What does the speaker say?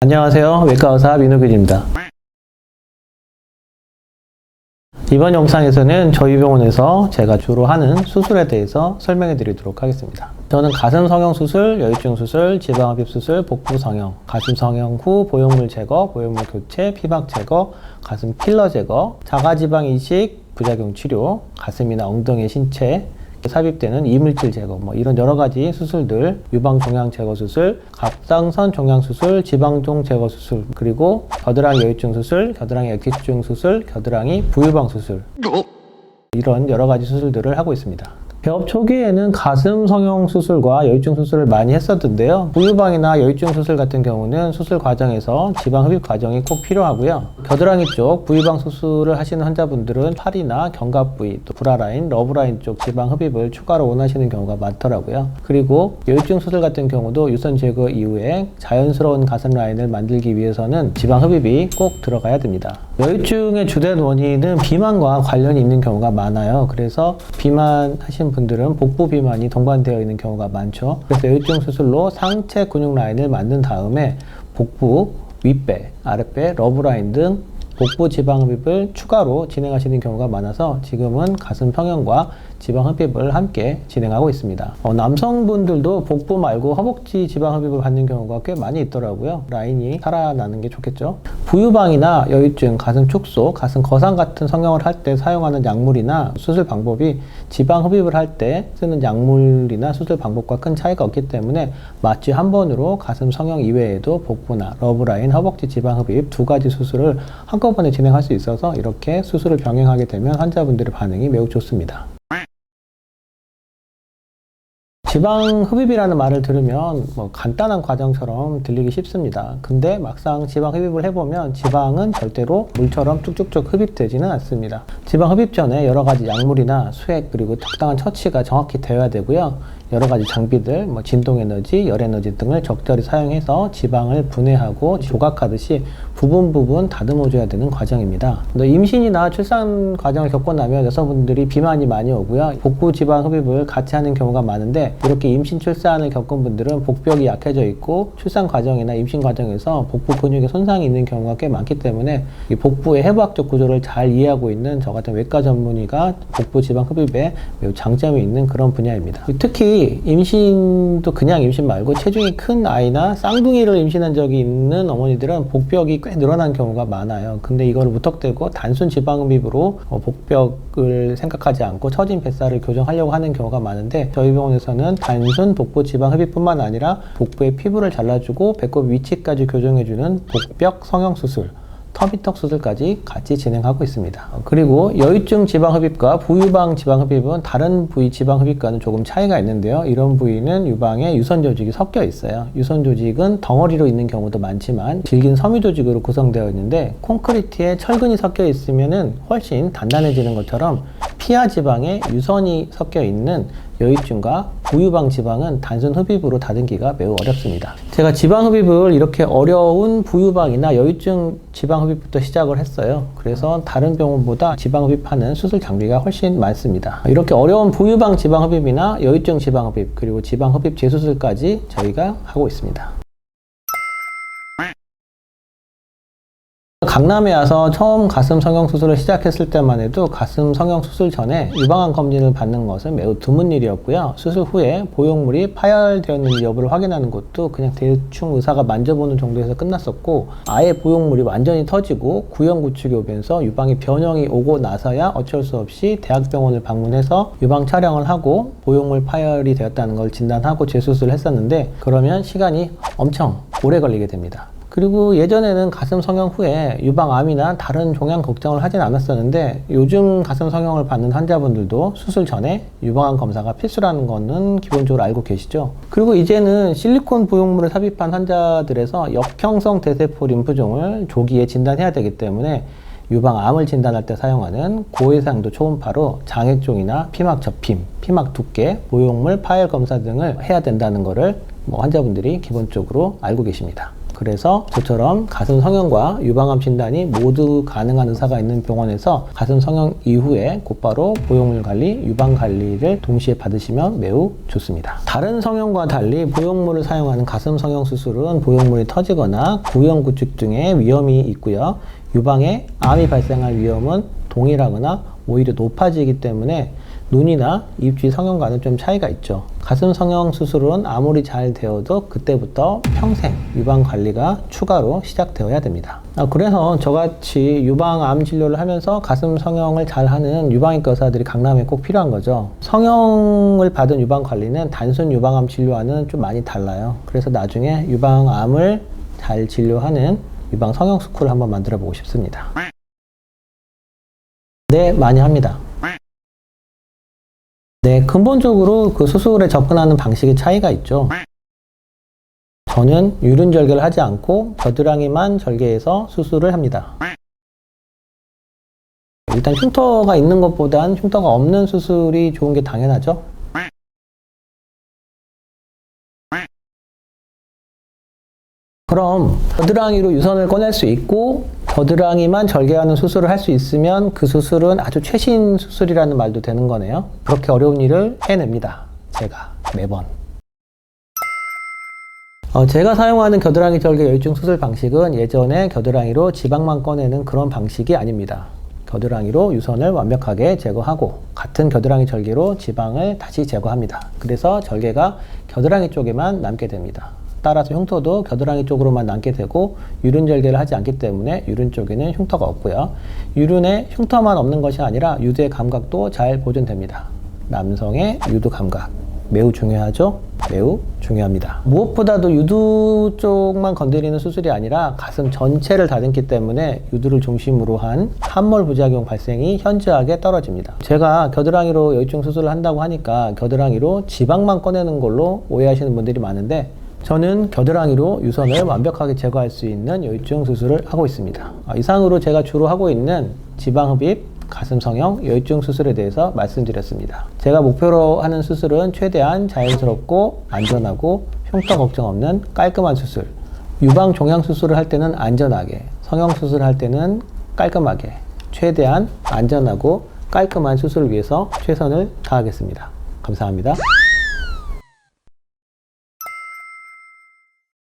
안녕하세요. 외과의사 민호균입니다. 이번 영상에서는 저희 병원에서 제가 주로 하는 수술에 대해서 설명해 드리도록 하겠습니다. 저는 가슴 성형 수술, 여유증 수술, 지방흡입 수술, 복부 성형, 가슴 성형 후 보형물 제거, 보형물 교체, 피막 제거, 가슴 필러 제거, 자가지방 이식, 부작용 치료, 가슴이나 엉덩이 신체 삽입되는 이물질 제거, 이런 여러 가지 수술들, 유방 종양 제거 수술, 갑상선 종양 수술, 지방종 제거 수술, 그리고 겨드랑이 여유증 수술, 겨드랑이 액기증 수술, 겨드랑이 부유방 수술, 이런 여러 가지 수술들을 하고 있습니다. 개업 초기에는 가슴 성형 수술과 여유증 수술을 많이 했었는데요. 부유방이나 여유증 수술 같은 경우는 수술 과정에서 지방 흡입 과정이 꼭 필요하고요. 겨드랑이 쪽 부유방 수술을 하시는 환자분들은 팔이나 견갑 부위, 또 브라라인, 러브라인 쪽 지방 흡입을 추가로 원하시는 경우가 많더라고요. 그리고 여유증 수술 같은 경우도 유선 제거 이후에 자연스러운 가슴 라인을 만들기 위해서는 지방 흡입이 꼭 들어가야 됩니다. 여유증의 주된 원인은 비만과 관련이 있는 경우가 많아요. 그래서 비만하신 분들은 복부 비만이 동반되어 있는 경우가 많죠. 그래서 여유증 수술로 상체 근육 라인을 만든 다음에 복부, 윗배, 아랫배, 러브라인 등 복부 지방 흡입을 추가로 진행하시는 경우가 많아서 지금은 가슴 성형과 지방 흡입을 함께 진행하고 있습니다. 남성분들도 복부 말고 허벅지 지방 흡입을 받는 경우가 꽤 많이 있더라고요. 라인이 살아나는 게 좋겠죠. 부유방이나 여유증, 가슴 축소, 가슴 거상 같은 성형을 할 때 사용하는 약물이나 수술 방법이 지방 흡입을 할 때 쓰는 약물이나 수술 방법과 큰 차이가 없기 때문에 마취 한 번으로 가슴 성형 이외에도 복부나 러브라인, 허벅지 지방 흡입 두 가지 수술을 한꺼번에 진행할 수 있어서 이렇게 수술을 병행하게 되면 환자분들의 반응이 매우 좋습니다. 지방 흡입이라는 말을 들으면 간단한 과정처럼 들리기 쉽습니다. 근데 막상 지방 흡입을 해보면 지방은 절대로 물처럼 쭉쭉쭉 흡입되지는 않습니다. 지방 흡입 전에 여러 가지 약물이나 수액 그리고 적당한 처치가 정확히 되어야 되고요. 여러 가지 장비들, 진동 에너지, 열 에너지 등을 적절히 사용해서 지방을 분해하고 조각하듯이 부분 다듬어줘야 되는 과정입니다. 임신이나 출산 과정을 겪고 나면 여성분들이 비만이 많이 오고요. 복부 지방 흡입을 같이 하는 경우가 많은데 이렇게 임신 출산을 겪은 분들은 복벽이 약해져 있고 출산 과정이나 임신 과정에서 복부 근육에 손상이 있는 경우가 꽤 많기 때문에 이 복부의 해부학적 구조를 잘 이해하고 있는 저 같은 외과 전문의가 복부 지방 흡입에 매우 장점이 있는 그런 분야입니다. 특히 임신도 그냥 임신 말고 체중이 큰 아이나 쌍둥이를 임신한 적이 있는 어머니들은 복벽이 꽤 늘어난 경우가 많아요. 근데 이거를 무턱대고 단순 지방흡입으로 복벽을 생각하지 않고 처진 뱃살을 교정하려고 하는 경우가 많은데 저희 병원에서는 단순 복부 지방흡입뿐만 아니라 복부의 피부를 잘라주고 배꼽 위치까지 교정해주는 복벽 성형 수술, 터미턱 수술까지 같이 진행하고 있습니다. 그리고 여유증 지방흡입과 부유방 지방흡입은 다른 부위 지방흡입과는 조금 차이가 있는데요. 이런 부위는 유방에 유선 조직이 섞여 있어요. 유선 조직은 덩어리로 있는 경우도 많지만 질긴 섬유 조직으로 구성되어 있는데 콘크리트에 철근이 섞여 있으면 훨씬 단단해지는 것처럼 피하 지방에 유선이 섞여 있는 여유증과 부유방 지방은 단순 흡입으로 다듬기가 매우 어렵습니다. 제가 지방 흡입을 이렇게 어려운 부유방이나 여유증 지방 흡입부터 시작을 했어요. 그래서 다른 병원보다 지방 흡입하는 수술 장비가 훨씬 많습니다. 이렇게 어려운 부유방 지방 흡입이나 여유증 지방 흡입 그리고 지방 흡입 재수술까지 저희가 하고 있습니다. 강남에 와서 처음 가슴 성형 수술을 시작했을 때만 해도 가슴 성형 수술 전에 유방암 검진을 받는 것은 매우 드문 일이었고요. 수술 후에 보형물이 파열되었는지 여부를 확인하는 것도 그냥 대충 의사가 만져보는 정도에서 끝났었고 아예 보형물이 완전히 터지고 구형구축이 오면서 유방에 변형이 오고 나서야 어쩔 수 없이 대학병원을 방문해서 유방 촬영을 하고 보형물 파열이 되었다는 걸 진단하고 재수술을 했었는데 그러면 시간이 엄청 오래 걸리게 됩니다. 그리고 예전에는 가슴 성형 후에 유방암이나 다른 종양 걱정을 하진 않았었는데 요즘 가슴 성형을 받는 환자분들도 수술 전에 유방암 검사가 필수라는 거는 기본적으로 알고 계시죠. 그리고 이제는 실리콘 부용물을 삽입한 환자들에서 역형성 대세포 림프종을 조기에 진단해야 되기 때문에 유방암을 진단할 때 사용하는 고해상도 초음파로 장액종이나 피막 접힘, 피막 두께, 보형물 파열 검사 등을 해야 된다는 거를 환자분들이 기본적으로 알고 계십니다. 그래서 저처럼 가슴 성형과 유방암 진단이 모두 가능한 의사가 있는 병원에서 가슴 성형 이후에 곧바로 보형물 관리, 유방 관리를 동시에 받으시면 매우 좋습니다. 다른 성형과 달리 보형물을 사용하는 가슴 성형 수술은 보형물이 터지거나 구형 구축 등의 위험이 있고요. 유방에 암이 발생할 위험은 동일하거나 오히려 높아지기 때문에 눈이나 입 주위 성형과는 좀 차이가 있죠. 가슴 성형 수술은 아무리 잘 되어도 그때부터 평생 유방 관리가 추가로 시작되어야 됩니다. 그래서 저같이 유방암 진료를 하면서 가슴 성형을 잘하는 유방외과 의사들이 강남에 꼭 필요한 거죠. 성형을 받은 유방 관리는 단순 유방암 진료와는 좀 많이 달라요. 그래서 나중에 유방암을 잘 진료하는 유방 성형 스쿨을 한번 만들어 보고 싶습니다. 네, 많이 합니다. 네, 근본적으로 그 수술에 접근하는 방식의 차이가 있죠. 저는 유륜 절개를 하지 않고 겨드랑이만 절개해서 수술을 합니다. 일단 흉터가 있는 것보단 흉터가 없는 수술이 좋은 게 당연하죠. 그럼 겨드랑이로 유선을 꺼낼 수 있고 겨드랑이만 절개하는 수술을 할 수 있으면 그 수술은 아주 최신 수술이라는 말도 되는 거네요. 그렇게 어려운 일을 해냅니다. 제가 매번. 제가 사용하는 겨드랑이 절개 여유증 수술 방식은 예전에 겨드랑이로 지방만 꺼내는 그런 방식이 아닙니다. 겨드랑이로 유선을 완벽하게 제거하고 같은 겨드랑이 절개로 지방을 다시 제거합니다. 그래서 절개가 겨드랑이 쪽에만 남게 됩니다. 따라서 흉터도 겨드랑이 쪽으로만 남게 되고 유륜 절개를 하지 않기 때문에 유륜 쪽에는 흉터가 없고요. 유륜에 흉터만 없는 것이 아니라 유두의 감각도 잘 보존됩니다. 남성의 유두 감각 매우 중요하죠? 매우 중요합니다. 무엇보다도 유두 쪽만 건드리는 수술이 아니라 가슴 전체를 다듬기 때문에 유두를 중심으로 한 함몰 부작용 발생이 현저하게 떨어집니다. 제가 겨드랑이로 여유증 수술을 한다고 하니까 겨드랑이로 지방만 꺼내는 걸로 오해하시는 분들이 많은데 저는 겨드랑이로 유선을 완벽하게 제거할 수 있는 여유증 수술을 하고 있습니다. 이상으로 제가 주로 하고 있는 지방흡입, 가슴 성형, 여유증 수술에 대해서 말씀드렸습니다. 제가 목표로 하는 수술은 최대한 자연스럽고 안전하고 흉터 걱정 없는 깔끔한 수술. 유방 종양 수술을 할 때는 안전하게, 성형 수술을 할 때는 깔끔하게, 최대한 안전하고 깔끔한 수술을 위해서 최선을 다하겠습니다. 감사합니다.